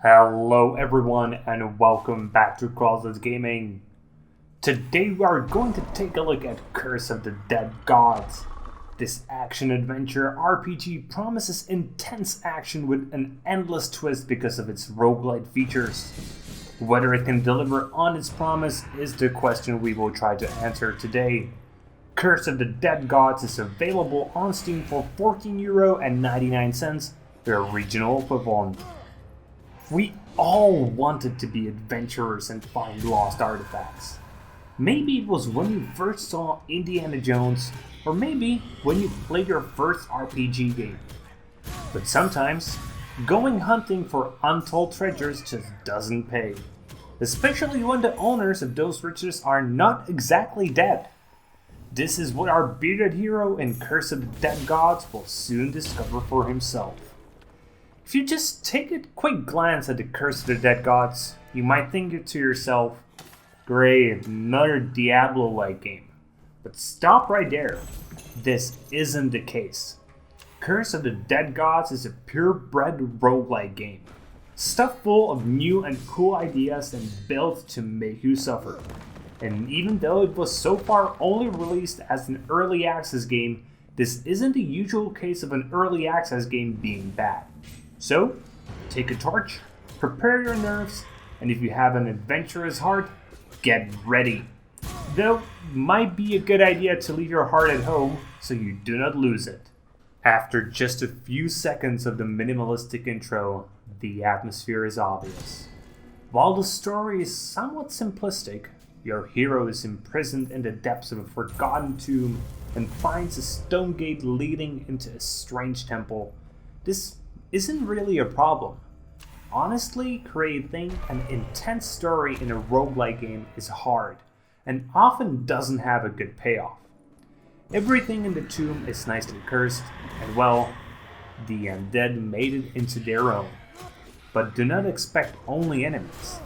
Hello everyone and welcome back to Crossless Gaming. Today we are going to take a look at Curse of the Dead Gods. This action-adventure RPG promises intense action with an endless twist because of its roguelite features. Whether it can deliver on its promise is the question we will try to answer today. Curse of the Dead Gods is available on Steam for €14.99, their regional equivalent. We all wanted to be adventurers and find lost artifacts. Maybe it was when you first saw Indiana Jones, or maybe when you played your first RPG game. But sometimes, going hunting for untold treasures just doesn't pay. Especially when the owners of those riches are not exactly dead. This is what our bearded hero in Curse of the Dead Gods will soon discover for himself. If you just take a quick glance at the Curse of the Dead Gods, you might think to yourself, great, another Diablo-like game. But stop right there. This isn't the case. Curse of the Dead Gods is a purebred roguelike game, stuffed full of new and cool ideas and built to make you suffer. And even though it was so far only released as an early access game, this isn't the usual case of an early access game being bad. So, take a torch, prepare your nerves, and if you have an adventurous heart, get ready. Though, it might be a good idea to leave your heart at home so you do not lose it. After just a few seconds of the minimalistic intro, the atmosphere is obvious. While the story is somewhat simplistic, your hero is imprisoned in the depths of a forgotten tomb and finds a stone gate leading into a strange temple. This isn't really a problem. Honestly, creating an intense story in a roguelike game is hard, and often doesn't have a good payoff. Everything in the tomb is nicely cursed, and well, the undead made it into their own. But do not expect only enemies.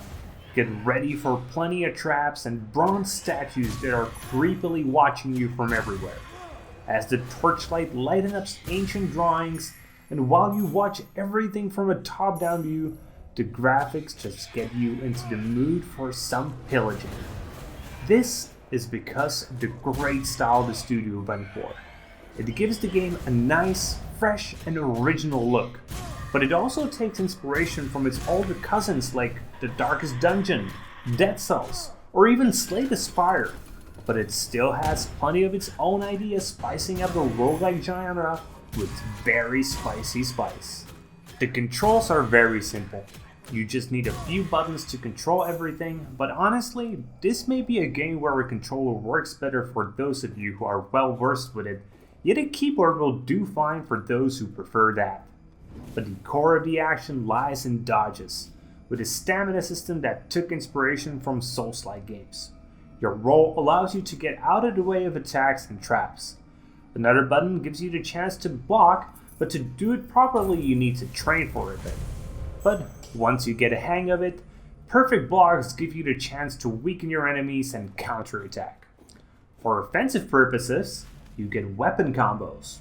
Get ready for plenty of traps and bronze statues that are creepily watching you from everywhere. As the torchlight lightens up ancient drawings, and while you watch everything from a top-down view, the graphics just get you into the mood for some pillaging. This is because of the great style the studio went for. It gives the game a nice, fresh, and original look, but it also takes inspiration from its older cousins like The Darkest Dungeon, Dead Cells, or even Slay the Spire. But it still has plenty of its own ideas spicing up the roguelike genre with very spicy spice. The controls are very simple. You just need a few buttons to control everything, but honestly, this may be a game where a controller works better for those of you who are well versed with it, yet a keyboard will do fine for those who prefer that. But the core of the action lies in dodges, with a stamina system that took inspiration from Souls-like games. Your roll allows you to get out of the way of attacks and traps. Another button gives you the chance to block, but to do it properly you need to train for it a bit. But once you get a hang of it, perfect blocks give you the chance to weaken your enemies and counterattack. For offensive purposes, you get weapon combos.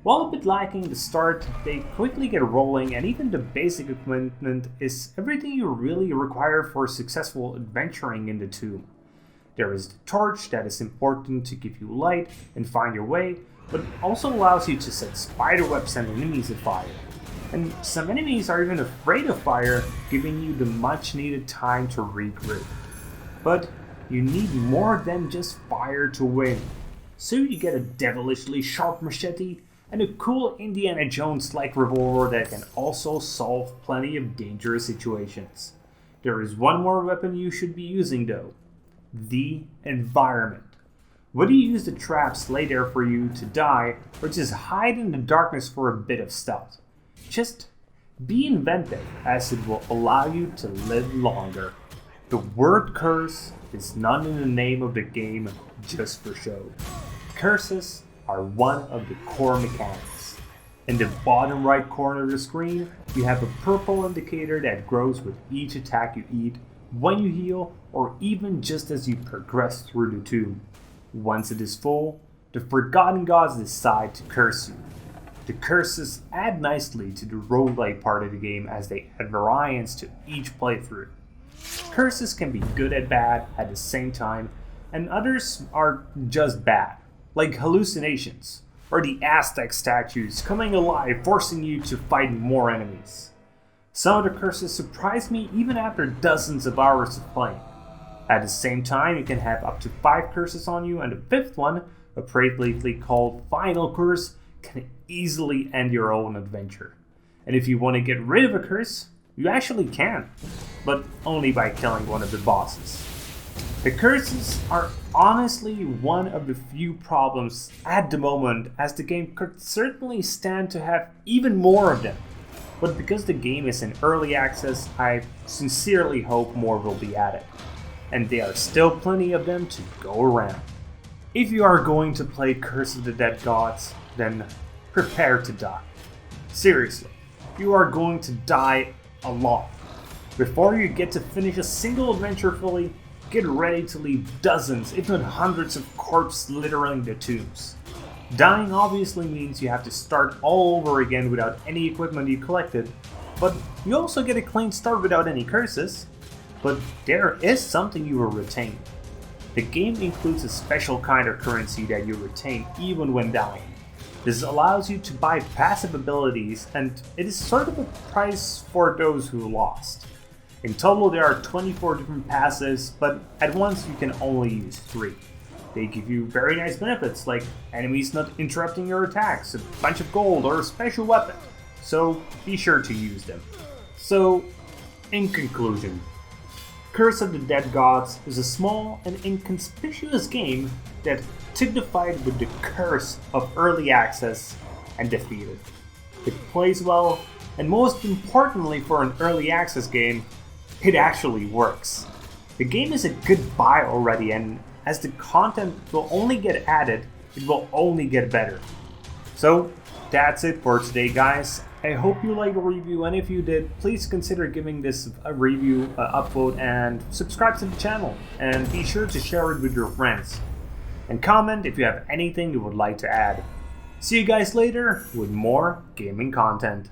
While a bit lacking the start, they quickly get rolling, and even the basic equipment is everything you really require for successful adventuring in the tomb. There is the torch that is important to give you light and find your way, but it also allows you to set spiderwebs and enemies afire. And some enemies are even afraid of fire, giving you the much needed time to regroup. But you need more than just fire to win. So you get a devilishly sharp machete and a cool Indiana Jones-like revolver that can also solve plenty of dangerous situations. There is one more weapon you should be using though. The environment. Whether you use the traps laid there for you to die, or just hide in the darkness for a bit of stealth. Just be inventive, as it will allow you to live longer. The word curse is not in the name of the game just for show. Curses are one of the core mechanics. In the bottom right corner of the screen, you have a purple indicator that grows with each attack you eat, when you heal, or even just as you progress through the tomb. Once it is full, the forgotten gods decide to curse you. The curses add nicely to the roguelite part of the game as they add variance to each playthrough. Curses can be good and bad at the same time, and others are just bad, like hallucinations, or the Aztec statues coming alive forcing you to fight more enemies. Some of the curses surprise me even after dozens of hours of playing. At the same time, you can have up to 5 curses on you, and the 5th one, appropriately called Final Curse, can easily end your own adventure. And if you want to get rid of a curse, you actually can, but only by killing one of the bosses. The curses are honestly one of the few problems at the moment, as the game could certainly stand to have even more of them. But because the game is in early access, I sincerely hope more will be added. And there are still plenty of them to go around. If you are going to play Curse of the Dead Gods, then prepare to die. Seriously, you are going to die a lot. Before you get to finish a single adventure fully, get ready to leave dozens, if not hundreds of corpses littering the tombs. Dying obviously means you have to start all over again without any equipment you collected, but you also get a clean start without any curses. But there is something you will retain. The game includes a special kind of currency that you retain even when dying. This allows you to buy passive abilities, and it is sort of a price for those who lost. In total there are 24 different passives, but at once you can only use 3. They give you very nice benefits like enemies not interrupting your attacks, a bunch of gold, or a special weapon, so be sure to use them. So, in conclusion, Curse of the Dead Gods is a small and inconspicuous game that took the fight with the curse of early access and defeated. It plays well, and most importantly for an early access game, it actually works. The game is a good buy already, and as the content will only get added, it will only get better. So that's it for today, guys. I hope you liked the review, and if you did, please consider giving this a review, upvote, and subscribe to the channel. And be sure to share it with your friends. And comment if you have anything you would like to add. See you guys later with more gaming content.